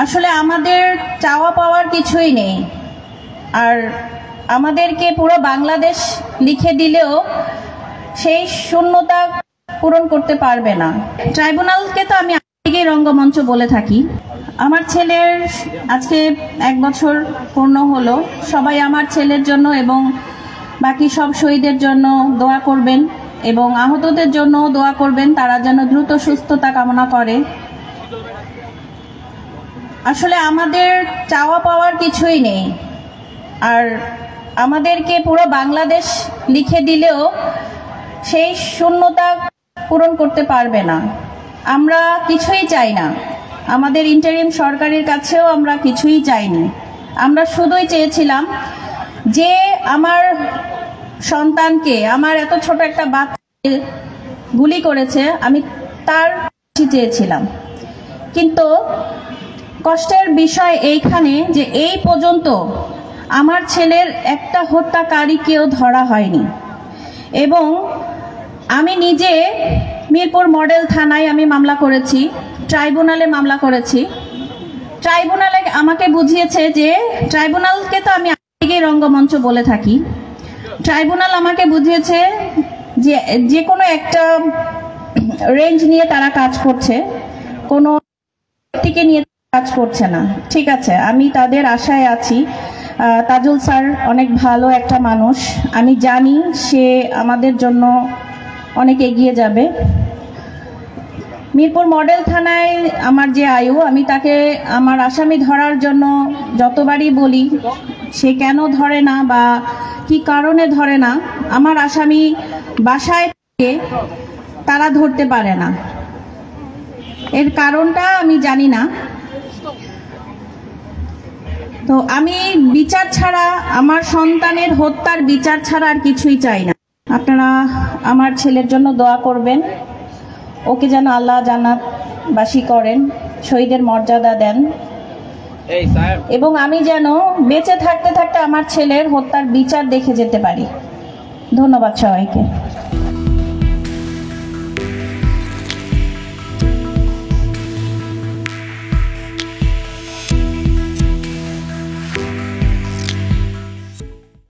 আসলে আমাদের চাওয়া পাওয়ার কিছুই নেই, আর আমাদেরকে পুরো বাংলাদেশ লিখে দিলেও সেই শূন্যতা পূরণ করতে পারবে না। ট্রাইব্যুনালকে তো আমি আগেই রঙ্গমঞ্চ বলে থাকি। আমার ছেলের আজকে 1 বছর পূর্ণ হলো। সবাই আমার ছেলের জন্য এবং বাকি সব শহীদের জন্য দোয়া করবেন এবং আহতদের জন্য দোয়া করবেন, তারা যেন দ্রুত সুস্থতা কামনা করে। আসলে আমাদের চাওয়া পাওয়ার কিছুই নেই, আর আমাদেরকে পুরো বাংলাদেশ লিখে দিলেও সেই শূন্যতা পূরণ করতে পারবে না। আমরা কিছুই চাই না, আমাদের ইন্টারিম সরকারের কাছেও আমরা কিছুই চাইনি। আমরা শুধুই চেয়েছিলাম যে আমার সন্তানকে, আমার এত ছোট একটা বাচ্চাকে গুলি করেছে, আমি তার চেয়েছিলাম। কিন্তু কষ্টের বিষয় এইখানে যে এই পর্যন্ত আমার ছেলের একটা হত্যাকারীকেও ধরা হয়নি। এবং আমি নিজে মিরপুর মডেল থানায় আমি মামলা করেছি, ট্রাইব্যুনালে মামলা করেছি। ট্রাইব্যুনালে আমাকে বুঝিয়েছে যে, ট্রাইব্যুনালকে তো আমি আগেই রঙ্গমঞ্চ বলে থাকি, ট্রাইব্যুনাল আমাকে বুঝিয়েছে যে যে কোনো একটা রেঞ্জ নিয়ে তারা কাজ করছে, কোনো ব্যক্তিকে নিয়ে কাজ করছে না। ঠিক আছে, আমি তাদের আশায় আছি। তাজুল স্যার অনেক ভালো একটা মানুষ, আমি জানি সে আমাদের জন্য অনেক এগিয়ে যাবে। মিরপুর মডেল থানায় আমার যে আয়ু, আমি তাকে আমার আসামি ধরার জন্য যতবারই বলি, সে কেন ধরে না বা কি কারণে ধরে না, আমার আসামি বাসায় থেকে তারা ধরতে পারে না। এর কারণটা আমি জানি না। তো আমি বিচার ছাড়া, আমার সন্তানের হত্যার বিচার ছাড়া আর কিছুই চাই না। আপনারা আমার ছেলের জন্য দোয়া করবেন, ওকে যেন আল্লাহ জান্নাতবাসী করেন, শহীদের মর্যাদা দেন, এবং আমি যেন বেঁচে থাকতে থাকতে আমার ছেলের হত্যার বিচার দেখে যেতে পারি। ধন্যবাদ সবাইকে।